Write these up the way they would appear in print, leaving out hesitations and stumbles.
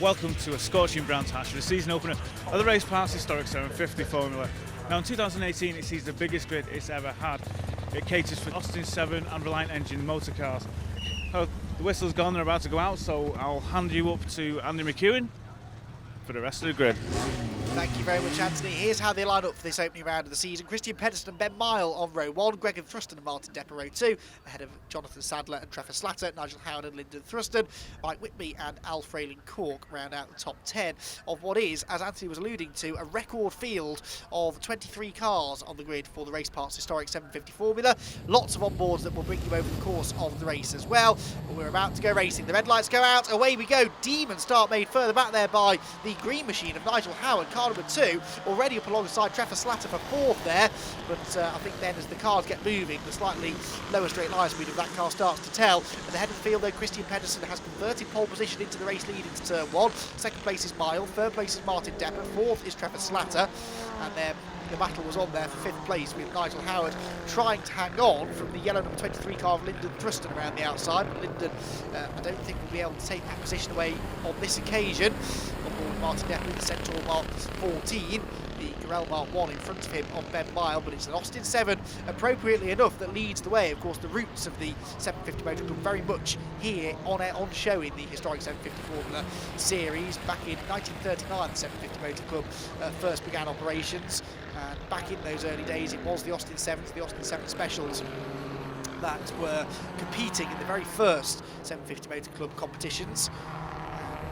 Welcome to a scorching Brands Hatch, the season opener of the Raceparts Historic 750 Formula. Now in 2018 it sees the biggest grid it's ever had. It caters for Austin 7 and Reliant engine motor cars. Oh, the whistle's gone, they're about to go out, so I'll hand you up to Andy McEwen for the rest of the grid. Thank you very much, Anthony. Here's how they line up for this opening round of the season. Christian Pedersen and Ben Mile on row 1, Greg and Thruston and Martin Depper row 2, ahead of Jonathan Sadler and Trevor Slatter, Nigel Howard and Lyndon Thruston, Mike Whitby and Al Frayling Cork round out the top 10 of what is, as Anthony was alluding to, a record field of 23 cars on the grid for the Raceparts Historic 750 Formula. Lots of onboards that will bring you over the course of the race as well. But we're about to go racing. The red lights go out, away we go. Demon start made further back there by the green machine of Nigel Howard, car number 2, already up alongside Trevor Slatter for 4th there, but I think then as the cars get moving, the slightly lower straight line speed of that car starts to tell. At the head of the field though, Christian Pedersen has converted pole position into the race lead into turn 1. Second place is Mile, third place is Martin Depper, 4th is Trevor Slatter, and then the battle was on there for 5th place with Nigel Howard trying to hang on from the yellow number 23 car of Lyndon Thruston around the outside, but Lyndon I don't think will be able to take that position away on this occasion. On board Martin Depper with the Centaur Mark 14, the Garrel Mark 1 in front of him on Ben Mile, but it's an Austin 7 appropriately enough that leads the way. Of course the roots of the 750 Motor Club very much here on show in the historic 750 Formula series. Back in 1939 the 750 Motor Club first began operations, and back in those early days it was the Austin 7s, the Austin 7 Specials that were competing in the very first 750 Motor Club competitions.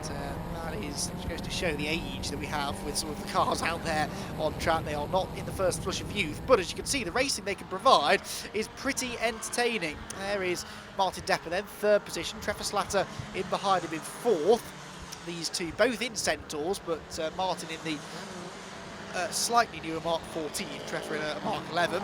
That just goes to show the age that we have with some of the cars out there on track. They are not in the first flush of youth, but as you can see, the racing they can provide is pretty entertaining. There is Martin Depper then, 3rd position, Trevor Slatter in behind him in 4th. These two both in Centaurs, but Martin in the slightly newer Mark 14, Trevor in a Mark 11.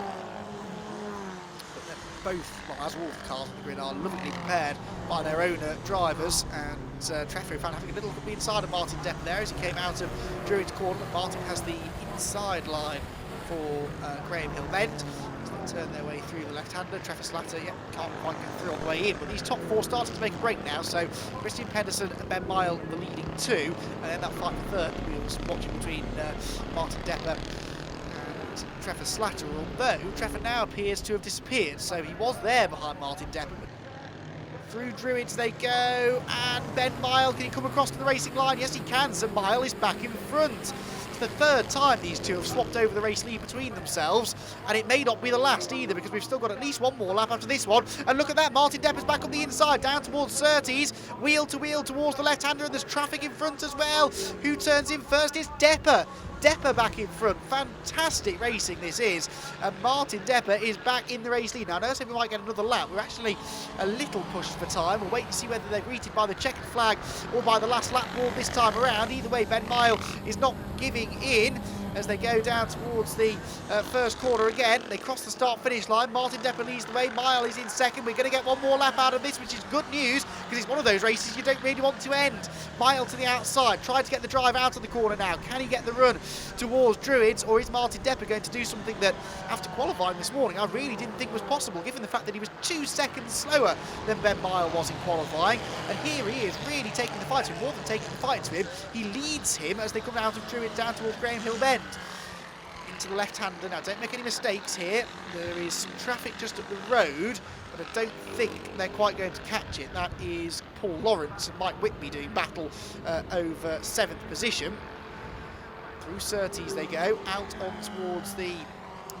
Both, well, as all the cars on the grid are lovingly prepared by their own drivers, and Trevor in fact having a little look inside of Martin Depper there as he came out of Druid's corner. Martin has the inside line for Graham Hill Bend as they turn their way through the left-hander. Trevor Slatter, can't quite get through on the way in, but these top 4 starting to make a break now, so Christian Pedersen and Ben Mile the leading 2, and then that fight for 3rd we was watching between Martin Depper Trevor Slatter, although Trevor now appears to have disappeared, so he was there behind Martin Depper. Through Druids they go, and Ben Mile, can he come across to the racing line? Yes he can, so Mile is back in front. It's the 3rd time these two have swapped over the race lead between themselves, and it may not be the last either, because we've still got at least one more lap after this one. And look at that, Martin Depper's back on the inside, down towards Surtees, wheel to wheel towards the left-hander, and there's traffic in front as well. Who turns in first? It's Depper. Depper back in front. Fantastic racing this is, and Martin Depper is back in the race lead. Now I know I said we might get another lap. We're actually a little pushed for time. We'll wait and see whether they're greeted by the checkered flag or by the last lap board this time around. Either way, Ben Mile is not giving in as they go down towards the first corner again. They cross the start-finish line. Martin Depper leads the way. Mile is in second. We're going to get one more lap out of this, which is good news, because it's one of those races you don't really want to end. Mile to the outside, trying to get the drive out of the corner now. Can he get the run towards Druids, or is Martin Depper going to do something that, after qualifying this morning, I really didn't think was possible, given the fact that he was 2 seconds slower than Ben Mile was in qualifying. And here he is, really taking the fight to him, more than taking the fight to him. He leads him as they come out of Druid down towards Graham Hill Bend. Into the left-hander. Now, don't make any mistakes here. There is some traffic just up the road, but I don't think they're quite going to catch it. That is Paul Lawrence and Mike Whitby doing battle over 7th position. Through Surtees they go, out on towards the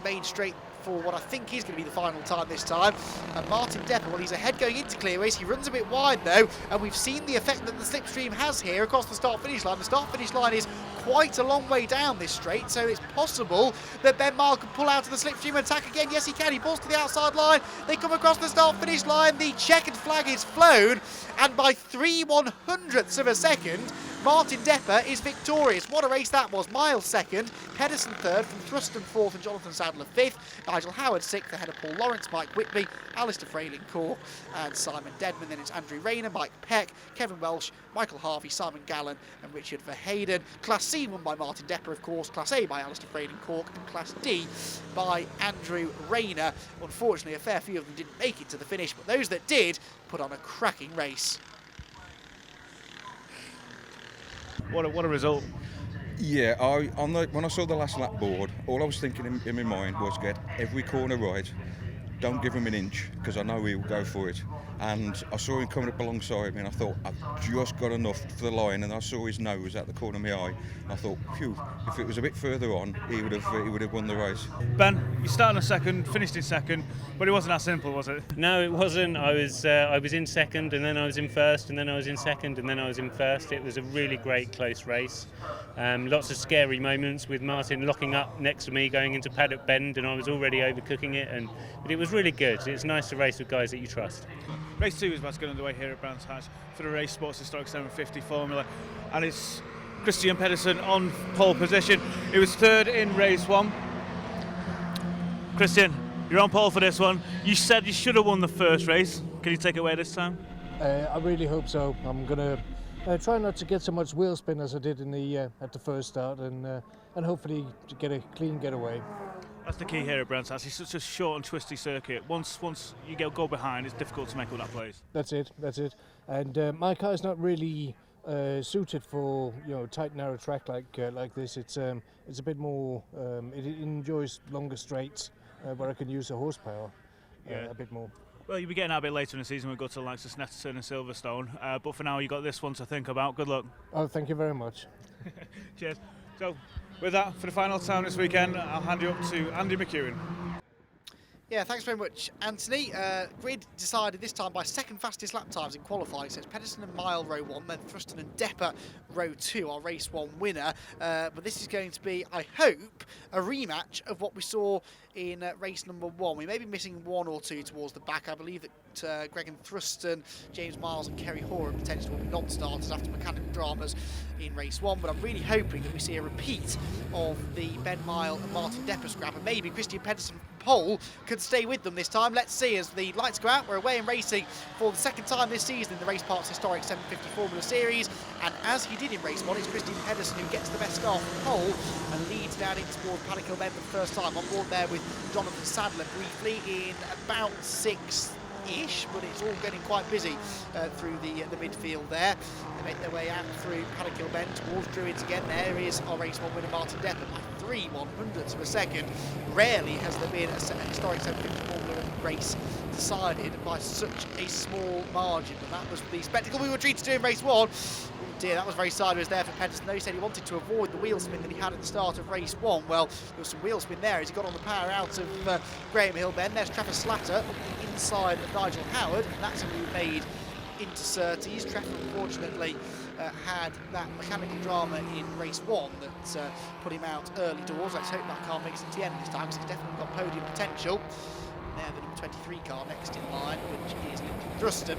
main straight for what I think is going to be the final time this time. And Martin Depper, well, he's ahead going into clearaways. He runs a bit wide though, and we've seen the effect that the slipstream has here across the start-finish line. The start-finish line is quite a long way down this straight, so it's possible that Ben Mile can pull out to the slipstream and attack again. Yes, he can. He pulls to the outside line. They come across the start-finish line. The checkered flag is flown, and by 3/100ths of a second, Martin Depper is victorious. What a race that was. Miles 2nd, Pedersen 3rd, from Thruston 4th and Jonathan Sadler 5th, Nigel Howard 6th, ahead of Paul Lawrence, Mike Whitby, Alistair Frayling Cork and Simon Deadman. Then it's Andrew Rayner, Mike Peck, Kevin Welsh, Michael Harvey, Simon Gallen and Richard Verheyden. Class C won by Martin Depper, of course, Class A by Alistair Frayling Cork, and Class D by Andrew Rayner. Unfortunately, a fair few of them didn't make it to the finish, but those that did put on a cracking race. What a result. Yeah, when I saw the last lap board, all I was thinking in my mind was get every corner right. Don't give him an inch, because I know he'll go for it. And I saw him coming up alongside me, and I thought, I've just got enough for the line. And I saw his nose at the corner of my eye. And I thought, phew, if it was a bit further on, he would have won the race. Ben, you started in second, finished in second, but it wasn't that simple, was it? No, it wasn't. I was in second, and then I was in first, and then I was in second, and then I was in first. It was a really great close race. Lots of scary moments with Martin locking up next to me going into paddock bend, and I was already overcooking it. But it was really good. It's nice to race with guys that you trust. Race 2 is about to get underway here at Brands Hatch for the Racesports Historic 750 Formula, and it's Christian Pedersen on pole position. He was third in race 1. Christian, you're on pole for this one. You said you should have won the first race. Can you take it away this time? I really hope so. I'm gonna try not to get so much wheel spin as I did in the at the first start, and hopefully to get a clean getaway. That's the key here at Brands Hatch. It's such a short and twisty circuit. Once you go behind, it's difficult to make up that place. That's it. And my car is not really suited for tight narrow track like this. It's a bit more. It enjoys longer straights where I can use the horsepower a bit more. Well, you'll be getting out a bit later in the season. We'll go to the likes of Snetterton and Silverstone. But for now, you've got this one to think about. Good luck. Oh, thank you very much. Cheers. So, with that, for the final time this weekend, I'll hand you up to Andy McEwen. Yeah, thanks very much, Anthony. Grid decided this time by second fastest lap times in qualifying, so it's Pedersen and Mile row 1, then Thruston and Depper row 2, our race 1 winner. But this is going to be, I hope, a rematch of what we saw in race number 1. We may be missing 1 or 2 towards the back. I believe that Greg and Thruston, James Miles and Kerry Horan potentially will be non-starters after mechanical dramas in race 1, but I'm really hoping that we see a repeat of the Ben Mile and Martin Depper scrap, and maybe Christian Pedersen pole could stay with them this time. Let's see as the lights go out. We're away in racing for the second time this season in the Raceparts Historic 750 Formula Series, and as he did in race 1, it's Christian Pedersen who gets the best start from pole and leads down in towards Paddock Hill Bend for the first time. On board there with Jonathan Sadler briefly in about 6-ish, but it's all getting quite busy through the midfield there. They make their way out through Paddock Hill Bend towards Druids again. There is our race 1 winner Martin Depper by 3/100ths of a second. Rarely has there been a historic 750 Formula race decided by such a small margin, and that was the spectacle we were treated to in race 1. Oh dear, that was very sideways there for Pedersen, though. He said he wanted to avoid the wheel spin that he had at the start of race 1. Well, there was some wheel spin there as he got on the power out of Graham Hill Bend. There's Trevor Slatter up the inside of Nigel Howard, and that's who made into Surtees. Trevor, unfortunately, had that mechanical drama in race 1 that put him out early doors. Let's hope that car makes it to the end this time, because he's definitely got podium potential. And there, the number 23 car next in line, which is Lincoln Thruston,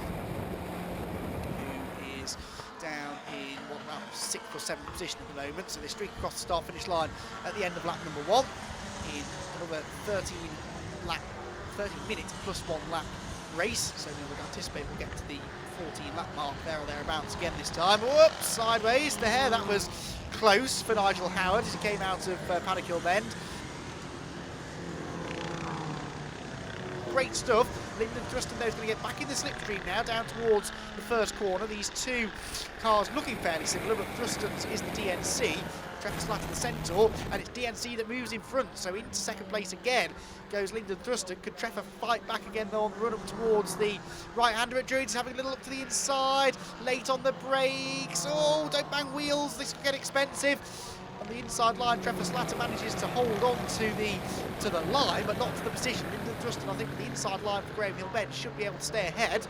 who is down in about 6th or 7th position at the moment. So they streak across the start-finish line at the end of lap number 1 in another 13 minute plus 1 lap race. So we would anticipate we'll get to the 14 lap mark there or thereabouts again this time. Whoops, sideways there. That was close for Nigel Howard as he came out of Paddock Hill Bend. Great stuff. Lyndon Thruston though is going to get back in the slipstream now down towards the first corner. These two cars looking fairly similar, but Thruston's is the DNC. Trevor Slatter the Centaur, and it's DNC that moves in front, so into second place again goes Lyndon Thruston. Could Trevor fight back again though on the run up towards the right-hander at Druids, having a little look to the inside, late on the brakes. Oh, don't bang wheels, this could get expensive. On the inside line, Trevor Slatter manages to hold on to the line, but not to the position. Lyndon Thruston, I think, the inside line for Graham Hill Bend should be able to stay ahead.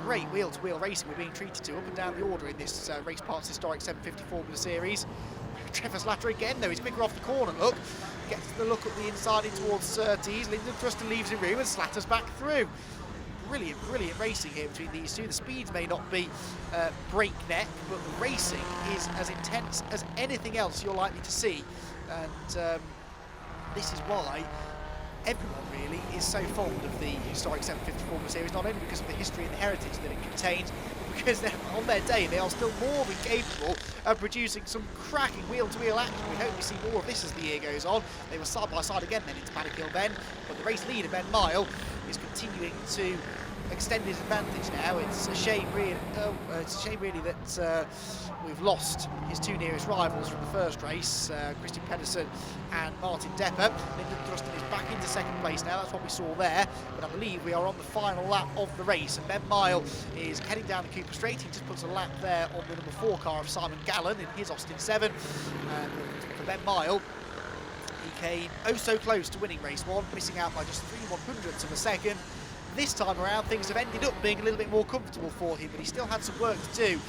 Great wheel-to-wheel racing we're being treated to up and down the order in this Raceparts Historic 750 Formula Series. Trevor Slatter again though, he's quicker off the corner look, gets the look at the inside in towards Surtees. Lyndon Thruston leaves in room and Slatter's back through. Brilliant racing here between these two. The speeds may not be breakneck, but the racing is as intense as anything else you're likely to see, and this is why everyone really is so fond of the historic 750 Formula Series, not only because of the history and the heritage that it contains, but because on their day they are still more than capable of producing some cracking wheel-to-wheel action. We hope we see more of this as the year goes on. They were side by side again then into Paddock Hill Bend, but the race leader Ben Mile is continuing to extended advantage now. It's a shame really. That we've lost his two nearest rivals from the first race, Christian Pedersen and Martin Depper. Lyndon Thruston is back into second place now. That's what we saw there. But I believe we are on the final lap of the race, and Ben Mile is heading down the Cooper Straight. He just puts a lap there on the number 4 car of Simon Gallen in his Austin 7. And for Ben Mile, he came oh so close to winning race 1, missing out by just 3/100ths of a second. This time around, things have ended up being a little bit more comfortable for him, but he still had some work to do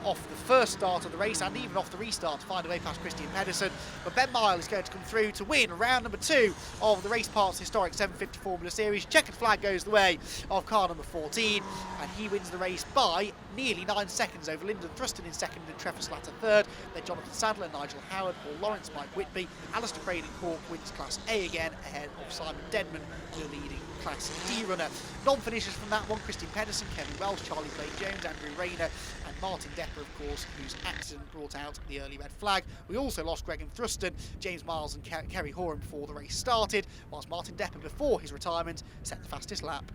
off the first start of the race and even off the restart to find a way past Christian Pedersen. But Ben Mile is going to come through to win round number 2 of the Raceparts historic 750 Formula Series. Checkered flag goes the way of car number 14, and he wins the race by nearly 9 seconds over Lyndon Thruston in second and Trevor Slatter third. Then Jonathan Sadler, Nigel Howard, Paul Lawrence, Mike Whitby, Alistair Braden Cork wins Class A again ahead of Simon Denman, the leading Class D runner. Non-finishers from that one: Christian Pedersen, Kevin Welsh, Charlie Blake-Jones, Andrew Rayner and Martin Depper, of course, whose accident brought out the early red flag. We also lost Gregan Thruston, James Miles and Kerry Horan before the race started, whilst Martin Depper, before his retirement, set the fastest lap.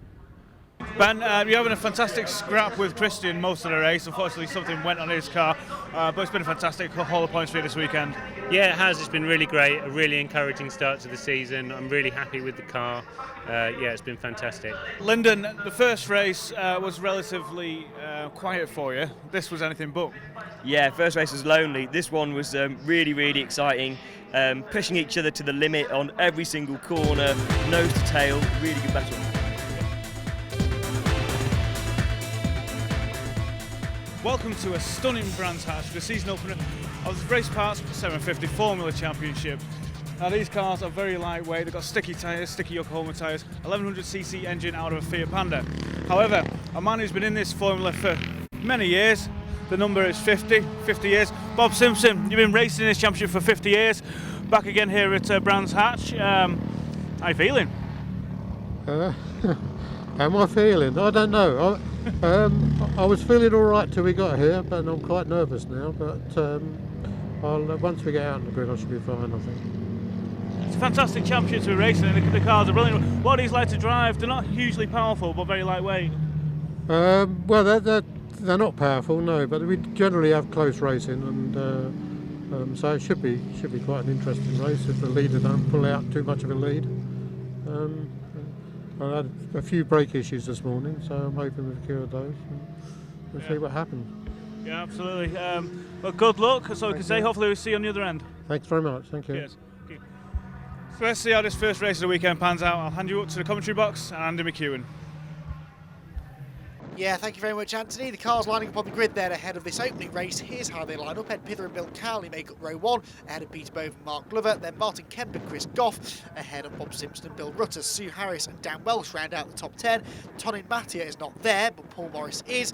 Ben, you're having a fantastic scrap with Christian most of the race. Unfortunately, something went on his car, but it's been a fantastic haul of points for you this weekend. Yeah, it has. It's been really great. A really encouraging start to the season. I'm really happy with the car. Yeah, it's been fantastic. Lyndon, the first race was relatively quiet for you. This was anything but. Yeah, first race was lonely. This one was really, really exciting. Pushing each other to the limit on every single corner, nose to tail, really good battle. Welcome to a stunning Brands Hatch, the season opener of the Raceparts 750 Formula Championship. Now these cars are very lightweight, they've got sticky tyres, sticky Yokohama tyres, 1100cc engine out of a Fiat Panda. However, a man who's been in this formula for many years, the number is 50 years. Bob Simpson, you've been racing in this championship for 50 years, back again here at Brands Hatch. How are you feeling? How am I feeling? I don't know. I was feeling all right till we got here, but I'm quite nervous now. But once we get out on the grid, I should be fine, I think. It's a fantastic championship to be racing, and the cars are brilliant. What are these like to drive? They're not hugely powerful, but very lightweight. Well, they're not powerful, no, but we generally have close racing, and so it should be quite an interesting race if the leader don't pull out too much of a lead. I had a few brake issues this morning, so I'm hoping we've cured those. We'll see what happens. Yeah, absolutely. Well, good luck, that's all we can say. Hopefully we'll see you on the other end. Thanks very much, thank you. Cheers. Okay. So let's see how this first race of the weekend pans out. I'll hand you up to the commentary box and Andy McEwen. Yeah, thank you very much, Anthony. The cars lining up on the grid there ahead of this opening race. Here's how they line up. Ed Pither and Bill Cowley make up row 1, ahead of Peter Bove and Mark Glover. Then Martin Kemp and Chris Goff, ahead of Bob Simpson and Bill Rutter. Sue Harris and Dan Welsh round out the top 10. Tonin Mattia is not there, but Paul Morris is.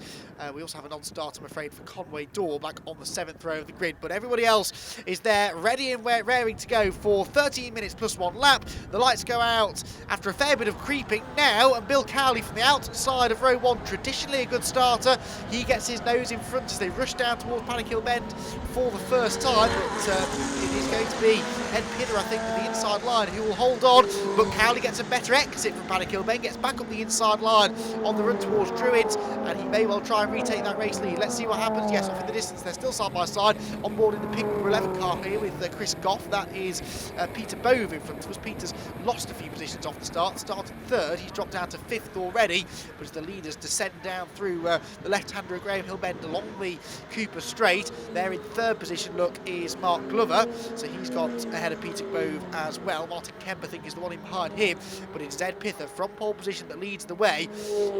We also have a non-start, I'm afraid, for Conway Dorr back on the 7th row of the grid. But everybody else is there, ready and raring to go for 13 minutes plus 1 lap. The lights go out after a fair bit of creeping now, and Bill Cowley from the outside of row 1, traditionally a good starter. He gets his nose in front as they rush down towards Paddock Hill Bend for the first time, but it is going to be Ed Pither, I think, to the inside line who will hold on, but Cowley gets a better exit from Paddock Hill Bend, gets back up the inside line on the run towards Druids, and he may well try and retake that race lead. Let's see what happens. Yes, off in the distance, they're still side by side on board in the pink number 11 car here with Chris Goff. That is Peter Bove in front of us. Peter's lost a few positions off the start, started 3rd, he's dropped down to 5th already, but as the leaders descend down through the left-hander of Graham Hill Bend along the Cooper Straight, there in 3rd position, look, is Mark Glover, so he's got ahead of Peter Bove as well. Martin Kemp, I think, is the one in behind him, but it's Ed Pither from pole position that leads the way.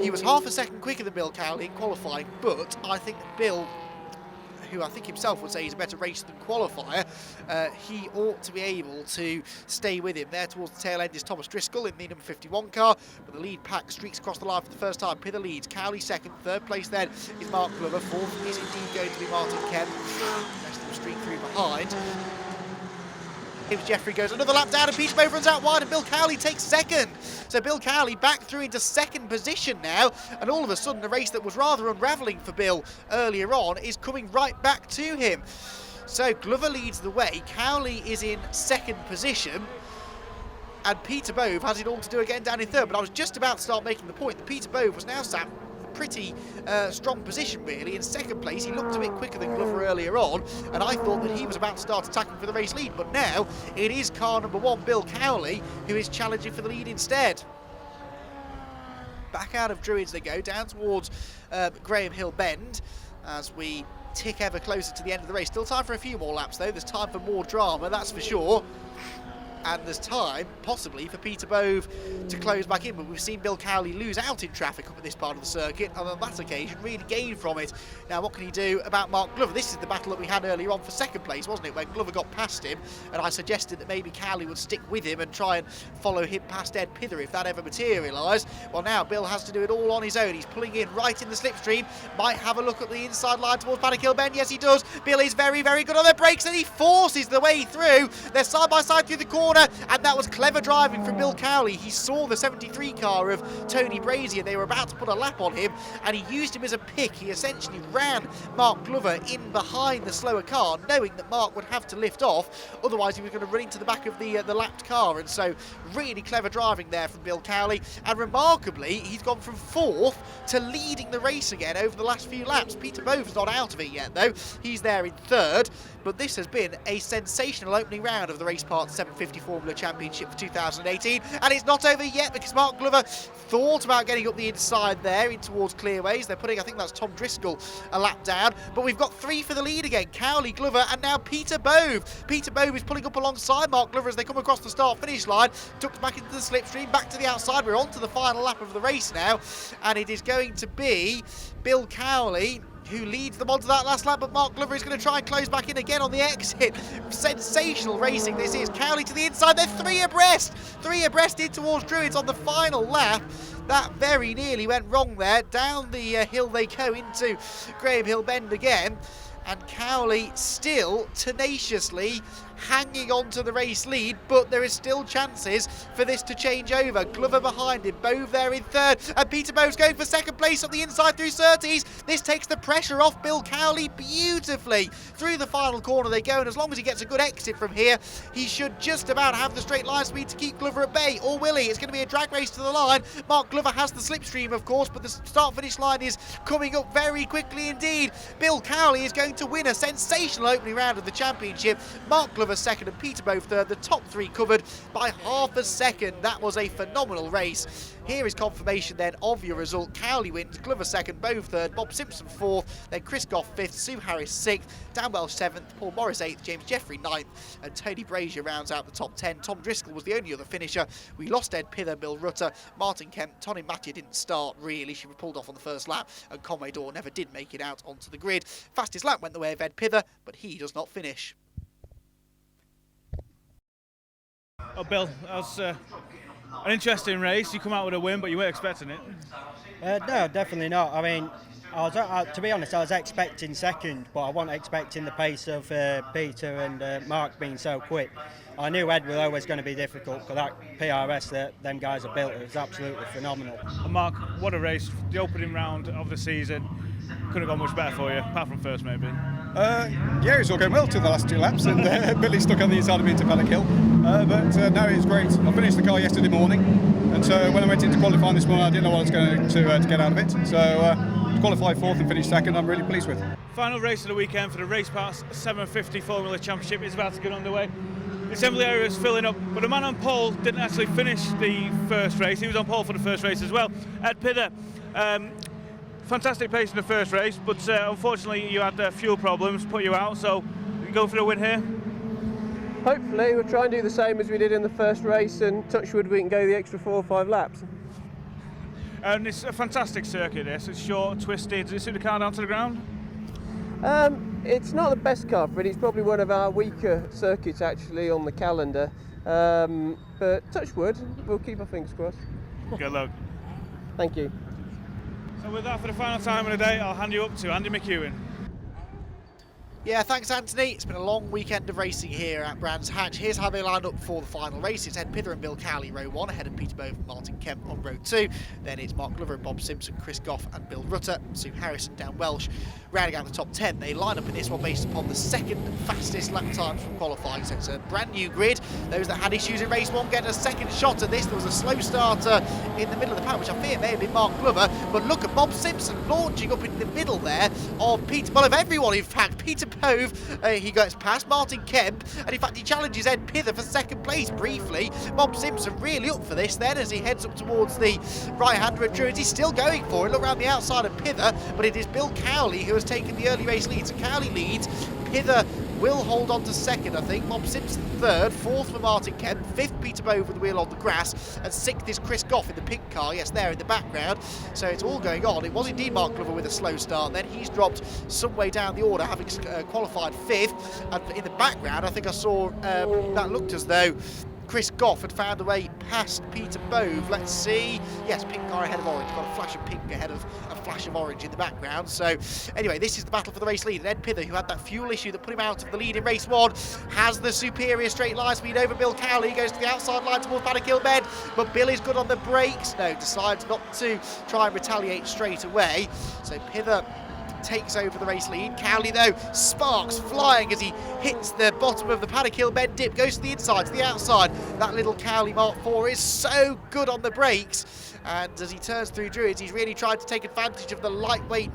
He was half a second quicker than Bill Cowley in qualifying, but I think that Bill, who I think himself would say he's a better racer than qualifier, he ought to be able to stay with him. There towards the tail end is Thomas Driscoll in the number 51 car, but the lead pack streaks across the line for the first time. Pither leads, Cowley 2nd, 3rd place then is Mark Glover, 4th is indeed going to be Martin Kemp. The rest of them streak through behind. James Jeffrey goes another lap down and Peter Bove runs out wide and Bill Cowley takes 2nd. So Bill Cowley back through into 2nd position now, and all of a sudden a race that was rather unravelling for Bill earlier on is coming right back to him. So Glover leads the way, Cowley is in 2nd position. and Peter Bove has it all to do again down in third. But I was just about to start making the point that Peter Bove was now sat pretty strong position really in second place. He looked a bit quicker than Glover earlier on, and I thought that he was about to start attacking for the race lead, but now it is car number 1, Bill Cowley, who is challenging for the lead instead. Back out of Druids they go, down towards Graham Hill Bend as we tick ever closer to the end of the race. Still time for a few more laps though. There's time for more drama, that's for sure. And there's time, possibly, for Peter Bove to close back in. But we've seen Bill Cowley lose out in traffic up at this part of the circuit, and on that occasion really gain from it. Now, what can he do about Mark Glover? This is the battle that we had earlier on for second place, wasn't it, when Glover got past him, and I suggested that maybe Cowley would stick with him and try and follow him past Ed Pither if that ever materialised. Well, now Bill has to do it all on his own. He's pulling in right in the slipstream, might have a look at the inside line towards Paddock Hill Bend. Yes, he does. Bill is very, very good on the brakes, and he forces the way through. They're side by side through the corner, and that was clever driving from Bill Cowley. He saw the 73 car of Tony Brazier. They were about to put a lap on him, and he used him as a pick. He essentially ran Mark Glover in behind the slower car, knowing that Mark would have to lift off, otherwise he was going to run into the back of the lapped car. And so really clever driving there from Bill Cowley, and remarkably he's gone from 4th to leading the race again over the last few laps. Peter Bove's not out of it yet though, he's there in 3rd. But this has been a sensational opening round of the Raceparts 750 Formula Championship for 2018, and it's not over yet because Mark Glover thought about getting up the inside there in towards Clearways. They're putting, I think that's Tom Driscoll, a lap down, but we've got 3 for the lead again. Cowley, Glover, and now Peter Bove. Peter Bove is pulling up alongside Mark Glover as they come across the start-finish line, tucked back into the slipstream, back to the outside. We're on to the final lap of the race now, and it is going to be Bill Cowley who leads them onto that last lap, but Mark Glover is going to try and close back in again on the exit. Sensational racing this is. Cowley to the inside, they're 3 abreast in towards Druids on the final lap. That very nearly went wrong there. Down the hill they go into Graham Hill Bend again, and Cowley still tenaciously hanging on to the race lead, but there is still chances for this to change over. Glover behind him, Bove there in 3rd, and Peter Bove's going for 2nd place on the inside through Surtees. This takes the pressure off Bill Cowley beautifully. Through the final corner they go, and as long as he gets a good exit from here, he should just about have the straight line speed to keep Glover at bay. Or will he? It's going to be a drag race to the line. Mark Glover has the slipstream, of course, but the start-finish line is coming up very quickly indeed. Bill Cowley is going to win a sensational opening round of the championship. Mark Glover 2nd and Peter Bove 3rd, the top 3 covered by half a second. That was a phenomenal race. Here is confirmation then of your result. Cowley wins, Glover 2nd, Bove 3rd, Bob Simpson 4th, then Chris Goff 5th, Sue Harris 6th, Dan Welsh 7th, Paul Morris 8th, James Jeffrey 9th, and Tony Brazier rounds out the top 10. Tom Driscoll was the only other finisher. We lost Ed Pither, Bill Rutter, Martin Kemp, Tony Matthew didn't start really, she pulled off on the first lap, and Conway Dorr never did make it out onto the grid. Fastest lap went the way of Ed Pither, but he does not finish. Oh, Bill, that was an interesting race. You come out with a win, but you weren't expecting it. No, definitely not. I mean, to be honest, I was expecting 2nd, but I wasn't expecting the pace of Peter and Mark being so quick. I knew Ed was always going to be difficult, because that PRS that them guys have built is absolutely phenomenal. And Mark, what a race. The opening round of the season. Couldn't have gone much better for you, apart from first maybe. Yeah, it's all going well to the last 2 laps, and Billy stuck on the inside of me into Paddock Hill. But no, it was great. I finished the car yesterday morning, and so when I went into qualifying this morning, I didn't know what I was going to get out of it. So to qualify 4th and finish 2nd, I'm really pleased with. Final race of the weekend for the Raceparts 750 Formula Championship is about to get underway. The assembly area is filling up, but the man on pole didn't actually finish the first race. He was on pole for the first race as well. Ed Pither. Fantastic pace in the first race, but unfortunately you had fuel problems, put you out, so you can go for the win here. Hopefully we'll try and do the same as we did in the first race, and touch wood we can go the extra 4 or 5 laps. And it's a fantastic circuit this, it's short, twisted. Does it suit the car down to the ground? It's not the best car for it, it's probably one of our weaker circuits actually on the calendar, but touch wood, we'll keep our fingers crossed. Good luck. Thank you. So with that, for the final time of the day, I'll hand you up to Andy McEwen. Yeah, thanks Anthony. It's been a long weekend of racing here at Brands Hatch. Here's how they lined up for the final race. It's Ed Pither and Bill Cowley, row 1, ahead of Peter Bove and Martin Kemp on row 2. Then it's Mark Glover and Bob Simpson, Chris Goff and Bill Rutter, Sue Harris and Dan Welsh rounding out the top 10. They line up in this one based upon the second fastest lap times from qualifying, so it's a brand new grid. Those that had issues in race 1 get a second shot at this. There was a slow starter in the middle of the pack, which I fear may have been Mark Glover, but look at Bob Simpson launching up in the middle there of Peter, well, of everyone in fact. Peter Bove, he goes past Martin Kemp, and in fact he challenges Ed Pither for second place briefly. Bob Simpson really up for this then as he heads up towards the right-hander at Druids. He's still going for it, look around the outside of Pither, but it is Bill Cowley who has taken the early race lead. So Cowley leads, Pither will hold on to second, I think. Bob Simpson third, fourth for Martin Kemp, fifth Peter Bove with the wheel on the grass, and sixth is Chris Goff in the pink car, yes, there in the background. So it's all going on. It was indeed Mark Glover with a slow start, then he's dropped some way down the order, having qualified fifth, and in the background I think I saw that looked as though Chris Goff had found a way past Peter Bove. Let's see. Yes, pink car ahead of orange. Got a flash of pink ahead of a flash of orange in the background. So anyway, this is the battle for the race lead. And Ed Pither, who had that fuel issue that put him out of the lead in race 1, has the superior straight line speed over Bill Cowley. He goes to the outside line towards Paddock Bend, but Bill is good on the brakes. No, decides not to try and retaliate straight away. So Pither takes over the race lead. Cowley though, sparks flying as he hits the bottom of the Paddock Hill Bend dip, goes to the inside, to the outside. That little Cowley Mark IV is so good on the brakes, and as he turns through Druids, he's really tried to take advantage of the lightweight,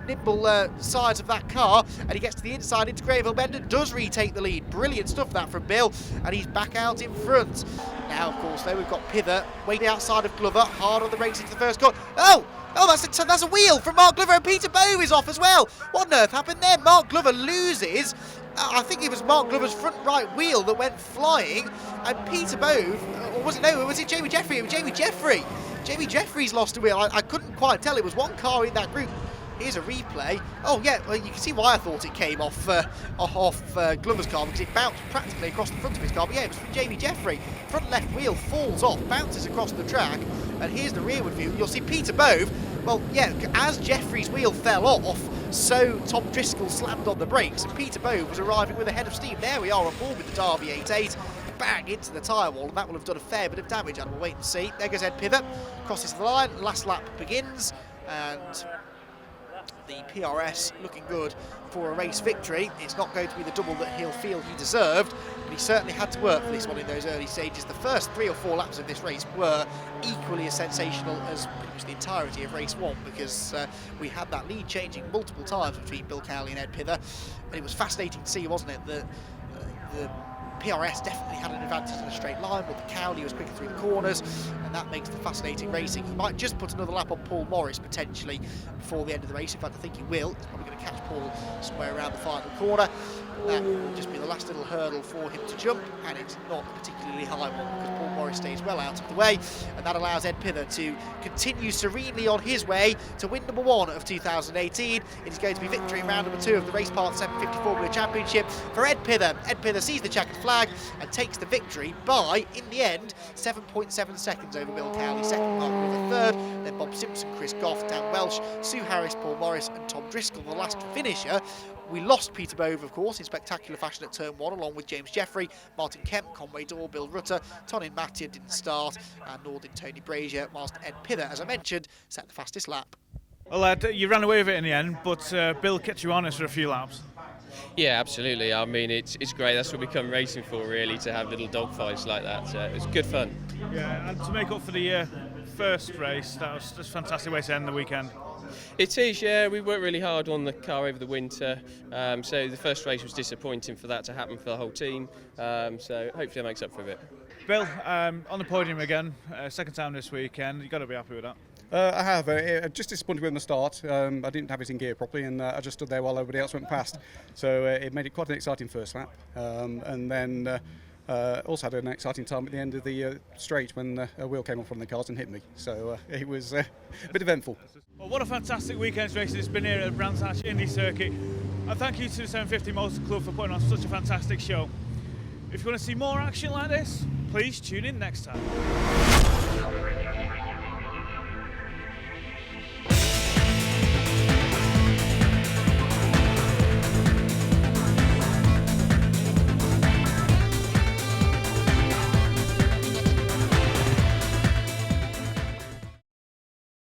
nimble sides of that car, and he gets to the inside into Grave Hill Bend and does retake the lead. Brilliant stuff that from Bill, and he's back out in front. Now of course though, we've got Pither waiting outside of Glover, hard on the brakes into the first corner. Oh, that's a wheel from Mark Glover, and Peter Bove is off as well. What on earth happened there? Mark Glover loses. I think it was Mark Glover's front right wheel that went flying, and Peter Bove, or was it, no, was it Jamie Jeffrey? It was Jamie Jeffrey. Jamie Jeffrey's lost a wheel. I couldn't quite tell. It was one car in that group. Here's a replay. Oh yeah, well you can see why I thought it came off Glover's car, because it bounced practically across the front of his car. But yeah, it was from Jamie Jeffrey. Front left wheel falls off, bounces across the track, and here's the rearward view. You'll see Peter Bove. Well, yeah, as Jeffrey's wheel fell off, so Tom Driscoll slammed on the brakes, and Peter Bove was arriving with a head of steam. There we are on board with the Derby 88. Bang into the tyre wall, and that will have done a fair bit of damage, and we'll wait and see. There goes Ed Pither, crosses the line, last lap begins, and the PRS looking good for a race victory. It's not going to be the double that he'll feel he deserved, but he certainly had to work for this one in those early stages. The first 3 or 4 laps of this race were equally as sensational as pretty much the entirety of race 1, because we had that lead changing multiple times between Bill Cowley and Ed Pither, and it was fascinating to see, wasn't it, that the PRS definitely had an advantage in a straight line, but the Cowley was quicker through the corners, and that makes the fascinating racing. He might just put another lap on Paul Morris potentially before the end of the race. In fact, I think he will. He's probably going to catch Paul somewhere around the final corner. That will just be the last little hurdle for him to jump, and it's not a particularly high one because Paul Morris stays well out of the way, and that allows Ed Pither to continue serenely on his way to win number 1 of 2018. It is going to be victory in round number 2 of the Raceparts 750 Formula Championship for Ed Pither. Ed Pither sees the checkered flag and takes the victory by, in the end, 7.7 seconds over Bill Cowley, second, Mark Glover third, then Bob Simpson, Chris Goff, Dan Welsh, Sue Harris, Paul Morris and Tom Driscoll, the last finisher. We lost Peter Bove, of course, in spectacular fashion at turn 1, along with James Jeffrey, Martin Kemp, Conway Dorr, Bill Rutter, Tonin Mattia didn't start, and nor did Tony Brazier, whilst Ed Pither, as I mentioned, set the fastest lap. Well, Ed, you ran away with it in the end, but Bill kept you honest for a few laps. Yeah, absolutely. I mean, it's great. That's what we come racing for, really, to have little dogfights like that. So it's good fun. Yeah, and to make up for the first race, that was just a fantastic way to end the weekend. It is, yeah. We worked really hard on the car over the winter, so the first race was disappointing for that to happen for the whole team, so hopefully it makes up for a bit. Bill, on the podium again, second time this weekend, you've got to be happy with that. I have. Just disappointed with the start. I didn't have it in gear properly, and I just stood there while everybody else went past. So it made it quite an exciting first lap, and then also had an exciting time at the end of the straight when a wheel came off one of the cars and hit me. So it was a bit eventful. Well, what a fantastic weekend's racing it's been here at Brands Hatch Indy Circuit. And thank you to the 750 Motor Club for putting on such a fantastic show. If you want to see more action like this, please tune in next time.